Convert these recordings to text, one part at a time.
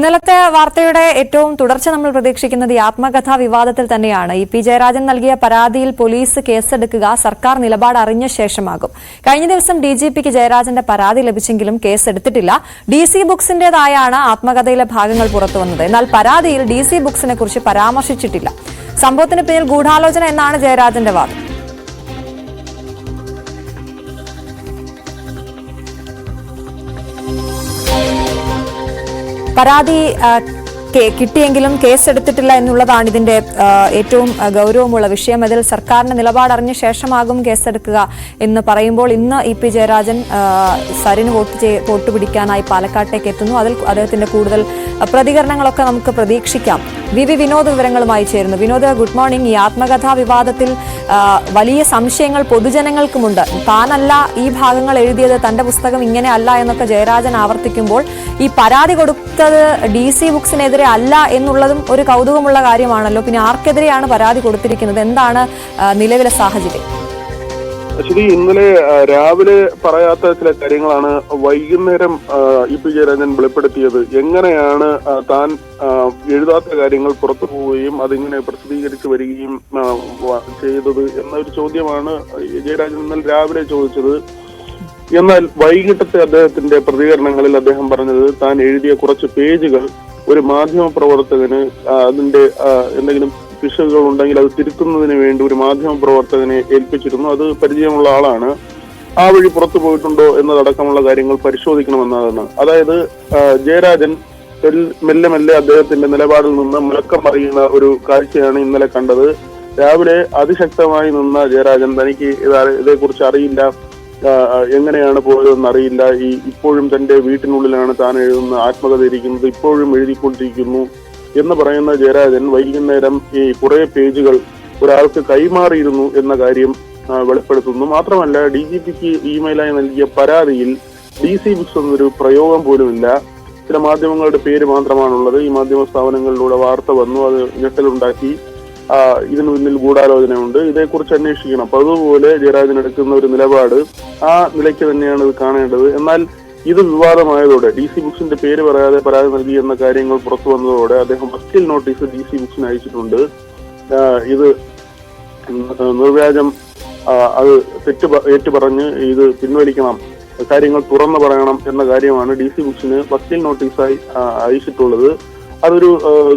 ഇന്നലത്തെ വാർത്തയുടെ ഏറ്റവും തുടർച്ച നമ്മൾ പ്രതീക്ഷിക്കുന്നത് ഈ ആത്മകഥാ വിവാദത്തിൽ തന്നെയാണ്. ഇ പി ജയരാജൻ നൽകിയ പരാതിയിൽ പോലീസ് കേസെടുക്കുക സർക്കാർ നിലപാട് അറിഞ്ഞ ശേഷമാകും. കഴിഞ്ഞ ദിവസം ഡിജിപിക്ക് ജയരാജന്റെ പരാതി ലഭിച്ചെങ്കിലും കേസെടുത്തിട്ടില്ല. DC ബുക്സിന്റേതായാണ് ആത്മകഥയിലെ ഭാഗങ്ങൾ പുറത്തുവന്നത്. എന്നാൽ പരാതിയിൽ DC ബുക്സിനെ കുറിച്ച് പരാമർശിച്ചിട്ടില്ല. സംഭവത്തിന് പിന്നിൽ ഗൂഢാലോചന എന്നാണ് ജയരാജന്റെ വാദം. പരാതി കിട്ടിയെങ്കിലും കേസെടുത്തിട്ടില്ല എന്നുള്ളതാണ് ഇതിന്റെ ഏറ്റവും ഗൗരവമുള്ള വിഷയം. അതിൽ സർക്കാരിന്റെ നിലപാടറിഞ്ഞ ശേഷമാകും കേസെടുക്കുക എന്ന് പറയുമ്പോൾ ഇന്ന് ഇ പി ജയരാജൻ സരിന് വോട്ട് പിടിക്കാനായി പാലക്കാട്ടേക്ക് എത്തുന്നു. അതിൽ അദ്ദേഹത്തിന്റെ കൂടുതൽ പ്രതികരണങ്ങളൊക്കെ നമുക്ക് പ്രതീക്ഷിക്കാം. വി വിനോദ് വിവരങ്ങളുമായി ചേരുന്നു. Vinod, good morning. ഈ ആത്മകഥാ വിവാദത്തിൽ വലിയ സംശയങ്ങൾ പൊതുജനങ്ങൾക്കുമുണ്ട്. താനല്ല ഈ ഭാഗങ്ങൾ എഴുതിയത്, തന്റെ പുസ്തകം ഇങ്ങനെ അല്ല എന്നൊക്കെ ജയരാജൻ ആവർത്തിക്കുമ്പോൾ ഈ പരാതി കൊടുത്തത് DC ബുക്സിനെതിരെ അല്ല എന്നുള്ളതും ഒരു കൗതുകമുള്ള കാര്യമാണല്ലോ. പിന്നെ ആർക്കെതിരെയാണ് പരാതി കൊടുത്തിരിക്കുന്നത്? എന്താണ് നിലവിലെ സാഹചര്യം? ശരി, ഇന്നലെ രാവിലെ പറയാത്ത ചില കാര്യങ്ങളാണ് വൈകുന്നേരം ഇ പി ജയരാജൻ വെളിപ്പെടുത്തിയത്. എങ്ങനെയാണ് താൻ എഴുതാത്ത കാര്യങ്ങൾ പുറത്തു പോവുകയും അതിങ്ങനെ പ്രസിദ്ധീകരിച്ചു വരികയും ചെയ്തത് എന്നൊരു ചോദ്യമാണ് ജയരാജൻ ഇന്നലെ രാവിലെ ചോദിച്ചത്. എന്നാൽ വൈകിട്ടത്തെ അദ്ദേഹത്തിന്റെ പ്രതികരണങ്ങളിൽ അദ്ദേഹം പറഞ്ഞത് താൻ എഴുതിയ കുറച്ച് പേജുകൾ ഒരു മാധ്യമ പ്രവർത്തകന് അതിന്റെ എന്തെങ്കിലും പിശകുകൾ ഉണ്ടെങ്കിൽ അത് തിരുത്തുന്നതിന് വേണ്ടി ഒരു മാധ്യമ പ്രവർത്തകനെ ഏൽപ്പിച്ചിരുന്നു. അത് പരിചയമുള്ള ആളാണ്. ആ വഴി പുറത്തു പോയിട്ടുണ്ടോ എന്നതടക്കമുള്ള കാര്യങ്ങൾ പരിശോധിക്കണമെന്നതാണ്. അതായത് ജയരാജൻ മെല്ലെ മെല്ലെ അദ്ദേഹത്തിന്റെ നിലപാടിൽ നിന്ന് മുഴക്കം മറിയുന്ന ഒരു കാഴ്ചയാണ് ഇന്നലെ കണ്ടത്. രാവിലെ അതിശക്തമായി നിന്ന ജയരാജൻ തനിക്ക് ഇതേക്കുറിച്ച് അറിയില്ല, എങ്ങനെയാണ് പോയതെന്ന് അറിയില്ല, ഇപ്പോഴും തന്റെ വീട്ടിനുള്ളിലാണ് താൻ എഴുതുന്ന ആത്മകഥ ഇരിക്കുന്നത്, ഇപ്പോഴും എഴുതിക്കൊണ്ടിരിക്കുന്നു എന്ന് പറയുന്ന ജയരാജൻ വൈകുന്നേരം ഈ കുറെ പേജുകൾ ഒരാൾക്ക് കൈമാറിയിരുന്നു എന്ന കാര്യം വെളിപ്പെടുത്തുന്നു. മാത്രമല്ല, DGPക്ക് ഇമെയിലായി നൽകിയ പരാതിയിൽ DC ബുക്സ് എന്നൊരു പ്രയോഗം പോലുമില്ല. ചില മാധ്യമങ്ങളുടെ പേര് മാത്രമാണുള്ളത്. ഈ മാധ്യമ സ്ഥാപനങ്ങളിലൂടെ വാർത്ത വന്നു, അത് ഞെട്ടലുണ്ടാക്കി. ഇതിനു പിന്നിൽ ഗൂഢാലോചനയുണ്ട്, ഇതേക്കുറിച്ച് അന്വേഷിക്കണം. അപ്പൊ അതുപോലെ ജയരാജൻ എടുക്കുന്ന ഒരു നിലപാട് ആ നിലയ്ക്ക് തന്നെയാണ് ഇത് കാണേണ്ടത്. എന്നാൽ ഇത് വിവാദമായതോടെ DC ബുക്സിന്റെ പേര് പറയാതെ പരാതി നൽകി എന്ന കാര്യങ്ങൾ പുറത്തു വന്നതോടെ അദ്ദേഹം വക്കീൽ നോട്ടീസ് DC ബുക്സിന് അയച്ചിട്ടുണ്ട്. ഇത് നിർവ്യാജം അത് ഏറ്റുപറഞ്ഞ് ഇത് പിൻവലിക്കണം, കാര്യങ്ങൾ തുറന്നു പറയണം എന്ന കാര്യമാണ് DC ബുക്സിന് വക്കീൽ നോട്ടീസായി അയച്ചിട്ടുള്ളത്. അതൊരു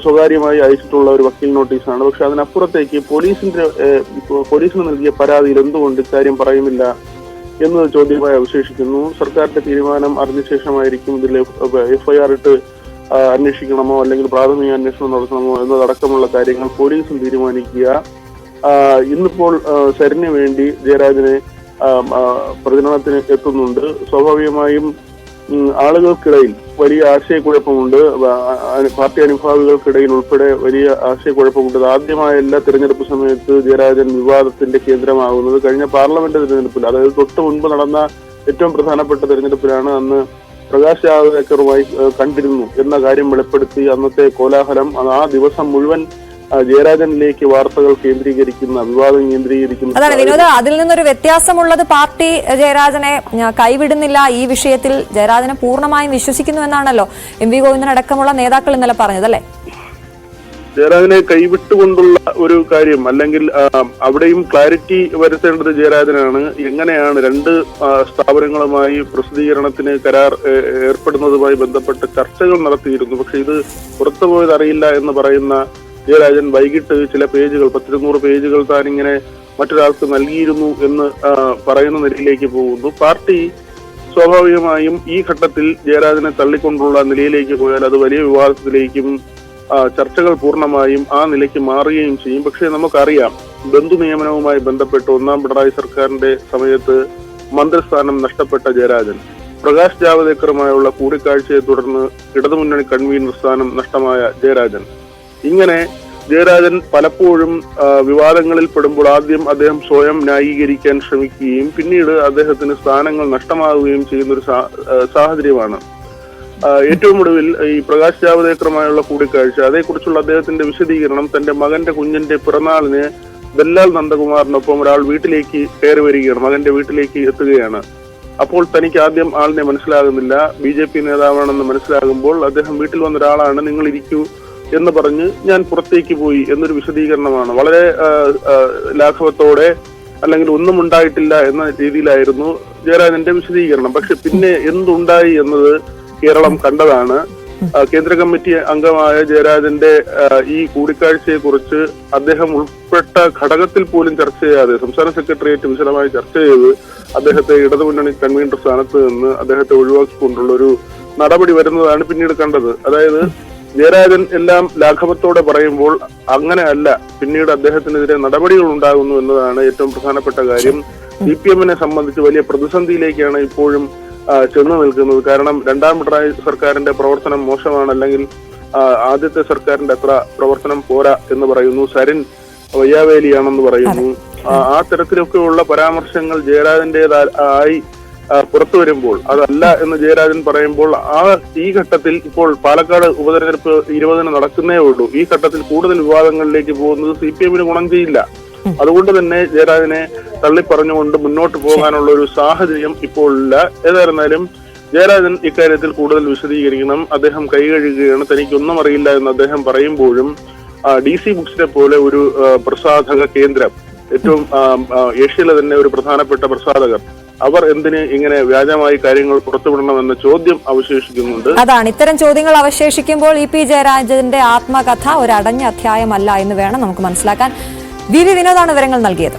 സ്വകാര്യമായി അയച്ചിട്ടുള്ള ഒരു വക്കീൽ നോട്ടീസാണ്. പക്ഷെ അതിനപ്പുറത്തേക്ക് പോലീസിന് നൽകിയ പരാതിയിൽ എന്തുകൊണ്ട് ഇക്കാര്യം പറയുന്നില്ല എന്നത് ചോദ്യമായി അവശേഷിക്കുന്നു. സർക്കാരിന്റെ തീരുമാനം അറിഞ്ഞ ശേഷമായിരിക്കും ഇതിൽ FIR ഇട്ട് അന്വേഷിക്കണമോ അല്ലെങ്കിൽ പ്രാഥമിക അന്വേഷണം നടത്തണമോ എന്നതടക്കമുള്ള കാര്യങ്ങൾ പോലീസും തീരുമാനിക്കുക. ഇന്നിപ്പോൾ സരിന് വേണ്ടി ജയരാജനെ പ്രചരണത്തിന് എത്തുന്നുണ്ട്. സ്വാഭാവികമായും ആളുകൾക്കിടയിൽ വലിയ ആശയക്കുഴപ്പമുണ്ട്. പാർട്ടി അനുഭാവികൾക്കിടയിൽ ഉൾപ്പെടെ വലിയ ആശയക്കുഴപ്പമുണ്ട്. ആദ്യമായല്ല തെരഞ്ഞെടുപ്പ് സമയത്ത് ജയരാജൻ വിവാദത്തിന്റെ കേന്ദ്രമാകുന്നത്. കഴിഞ്ഞ പാർലമെന്റ് തെരഞ്ഞെടുപ്പിൽ, അതായത് തൊട്ട് മുൻപ് നടന്ന ഏറ്റവും പ്രധാനപ്പെട്ട തെരഞ്ഞെടുപ്പിലാണ് അന്ന് പ്രകാശ് ജാവദേക്കറുമായി കണ്ടിരുന്നു എന്ന കാര്യം വെളിപ്പെടുത്തി അന്നത്തെ കോലാഹലം. ആ ദിവസം മുഴുവൻ ജയരാജനിലേക്ക് വാർത്തകൾ കേന്ദ്രീകരിക്കുന്ന, വിവാദം കേന്ദ്രീകരിക്കുന്ന. അതാണ് വിനോദ, അതിൽ നിന്നൊരു വ്യത്യാസമുള്ളത് പാർട്ടി ജയരാജനെ കൈവിടുന്നില്ല, ഈ വിഷയത്തിൽ ജയരാജനെ പൂർണ്ണമായും വിശ്വസിക്കുന്നു എന്നാണല്ലോ MV ഗോവിന്ദൻ അടക്കമുള്ള നേതാക്കൾ ഇന്നലെ പറഞ്ഞത്, അല്ലേ? ജയരാജനെ കൈവിട്ടുകൊണ്ടുള്ള ഒരു കാര്യം, അല്ലെങ്കിൽ അവിടെയും ക്ലാരിറ്റി വരുത്തേണ്ടത് ജയരാജനാണ്. എങ്ങനെയാണ് രണ്ട് സ്ഥാപനങ്ങളുമായി പ്രസിദ്ധീകരണത്തിന് കരാർ ഏർപ്പെടുന്നതുമായി ബന്ധപ്പെട്ട ചർച്ചകൾ നടത്തിയിരുന്നു. പക്ഷെ ഇത് പുറത്തുപോയത് അറിയില്ല എന്ന് പറയുന്ന ജയരാജൻ വൈകിട്ട് ചില പേജുകൾ, 100 പേജുകൾ താനിങ്ങനെ മറ്റൊരാൾക്ക് നൽകിയിരുന്നു എന്ന് പറയുന്ന നിലയിലേക്ക് പോകുന്നു. പാർട്ടി സ്വാഭാവികമായും ഈ ഘട്ടത്തിൽ ജയരാജനെ തള്ളിക്കൊണ്ടുള്ള നിലയിലേക്ക് പോയാൽ അത് വലിയ വിവാദത്തിലേക്കും ചർച്ചകൾ പൂർണ്ണമായും ആ നിലയ്ക്ക് മാറുകയും ചെയ്യും. പക്ഷെ നമുക്കറിയാം, ബന്ധു നിയമനവുമായി ബന്ധപ്പെട്ട് 1ാം പിണറായി സർക്കാരിന്റെ സമയത്ത് മന്ത്രിസ്ഥാനം നഷ്ടപ്പെട്ട ജയരാജൻ, പ്രകാശ് ജാവദേക്കറുമായുള്ള കൂടിക്കാഴ്ചയെ തുടർന്ന് ഇടതുമുന്നണി കൺവീനർ സ്ഥാനം നഷ്ടമായ ജയരാജൻ, ഇങ്ങനെ ജയരാജൻ പലപ്പോഴും വിവാദങ്ങളിൽ പെടുമ്പോൾ ആദ്യം അദ്ദേഹം സ്വയം ന്യായീകരിക്കാൻ ശ്രമിക്കുകയും പിന്നീട് അദ്ദേഹത്തിന് സ്ഥാനങ്ങൾ നഷ്ടമാവുകയും ചെയ്യുന്ന ഒരു സാഹചര്യമാണ്. ഏറ്റവും ഒടുവിൽ ഈ പ്രകാശ് ജാവദേക്കറുമായുള്ള കൂടിക്കാഴ്ച, അതേക്കുറിച്ചുള്ള അദ്ദേഹത്തിന്റെ വിശദീകരണം, തന്റെ മകന്റെ കുഞ്ഞിന്റെ പിറന്നാളിന് ബെല്ലാൽ നന്ദകുമാറിനൊപ്പം ഒരാൾ വീട്ടിലേക്ക് കയറി വരികയാണ്, മകന്റെ വീട്ടിലേക്ക് എത്തുകയാണ്. അപ്പോൾ തനിക്ക് ആദ്യം ആളിനെ മനസ്സിലാകുന്നില്ല. BJP നേതാവാണെന്ന് മനസ്സിലാകുമ്പോൾ അദ്ദേഹം വീട്ടിൽ വന്ന ഒരാളാണ്, നിങ്ങൾ ഇരിക്കൂ എന്ന് പറഞ്ഞ് ഞാൻ പുറത്തേക്ക് പോയി എന്നൊരു വിശദീകരണമാണ്. വളരെ ലാഘവത്തോടെ അല്ലെങ്കിൽ ഒന്നും ഉണ്ടായിട്ടില്ല എന്ന രീതിയിലായിരുന്നു ജയരാജന്റെ വിശദീകരണം. പക്ഷെ പിന്നെ എന്തുണ്ടായി എന്നത് കേരളം കണ്ടതാണ്. കേന്ദ്ര കമ്മിറ്റി അംഗമായ ജയരാജന്റെ ഈ കൂടിക്കാഴ്ചയെ കുറിച്ച് അദ്ദേഹം ഉൾപ്പെട്ട ഘടകത്തിൽ പോലും ചർച്ച ചെയ്യാതെ സംസ്ഥാന സെക്രട്ടേറിയറ്റ് വിശദമായി ചർച്ച ചെയ്ത് അദ്ദേഹത്തെ ഇടതുമുന്നണി കൺവീനർ സ്ഥാനത്ത് നിന്ന് അദ്ദേഹത്തെ ഒഴിവാക്കിക്കൊണ്ടുള്ള ഒരു നടപടി വരുന്നതാണ് പിന്നീട് കണ്ടത്. അതായത് ജയരാജൻ എല്ലാം ലാഘവത്തോടെ പറയുമ്പോൾ അങ്ങനെ അല്ല, പിന്നീട് അദ്ദേഹത്തിനെതിരെ നടപടികൾ ഉണ്ടാകുന്നു എന്നതാണ് ഏറ്റവും പ്രധാനപ്പെട്ട കാര്യം. CPM-നെ സംബന്ധിച്ച് വലിയ പ്രതിസന്ധിയിലേക്കാണ് ഇപ്പോഴും ചെന്ന് നിൽക്കുന്നത്. കാരണം രണ്ടാം പിണറായി സർക്കാരിന്റെ പ്രവർത്തനം മോശമാണ്, അല്ലെങ്കിൽ ആദ്യത്തെ സർക്കാരിന്റെ അത്ര പ്രവർത്തനം പോരാ എന്ന് പറയുന്നു. സരിൻ വയ്യാവേലിയാണെന്ന് പറയുന്നു. ആ തരത്തിലൊക്കെയുള്ള പരാമർശങ്ങൾ ജയരാജന്റേതായി പുറത്തു വരുമ്പോൾ, അതല്ല എന്ന് ജയരാജൻ പറയുമ്പോൾ, ഈ ഘട്ടത്തിൽ ഇപ്പോൾ പാലക്കാട് ഉപതെരഞ്ഞെടുപ്പ് 20-ന് നടക്കുന്നേ ഉള്ളൂ. ഈ ഘട്ടത്തിൽ കൂടുതൽ വിവാദങ്ങളിലേക്ക് പോകുന്നത് CPM-ന് ഗുണം ചെയ്യില്ല. അതുകൊണ്ട് തന്നെ ജയരാജനെ തള്ളിപ്പറഞ്ഞുകൊണ്ട് മുന്നോട്ട് പോകാനുള്ള ഒരു സാഹചര്യം ഇപ്പോൾ ഇല്ല. ഏതായിരുന്നാലും ജയരാജൻ ഇക്കാര്യത്തിൽ കൂടുതൽ വിശദീകരിക്കണം. അദ്ദേഹം കൈകഴുകുകയാണ്, തനിക്കൊന്നും അറിയില്ല എന്ന് അദ്ദേഹം പറയുമ്പോഴും DC ബുക്സിനെ പോലെ ഒരു പ്രസാധക കേന്ദ്രം, ഏറ്റവും ഏഷ്യയിലെ തന്നെ ഒരു പ്രധാനപ്പെട്ട പ്രസാധകർ, അവർ എന്തിന് ഇങ്ങനെ വ്യാജമായി കാര്യങ്ങൾ പുറത്തുവിടണമെന്ന ചോദ്യം അവശേഷിക്കുന്നുണ്ട്. അതാണ്, ഇത്തരം ചോദ്യങ്ങൾ അവശേഷിക്കുമ്പോൾ EP ജയരാജന്റെ ആത്മകഥ ഒരു അടഞ്ഞ അധ്യായമല്ല എന്ന് വേണം നമുക്ക് മനസ്സിലാക്കാൻ. VV വിനോദാണ് വിവരങ്ങൾ നൽകിയത്.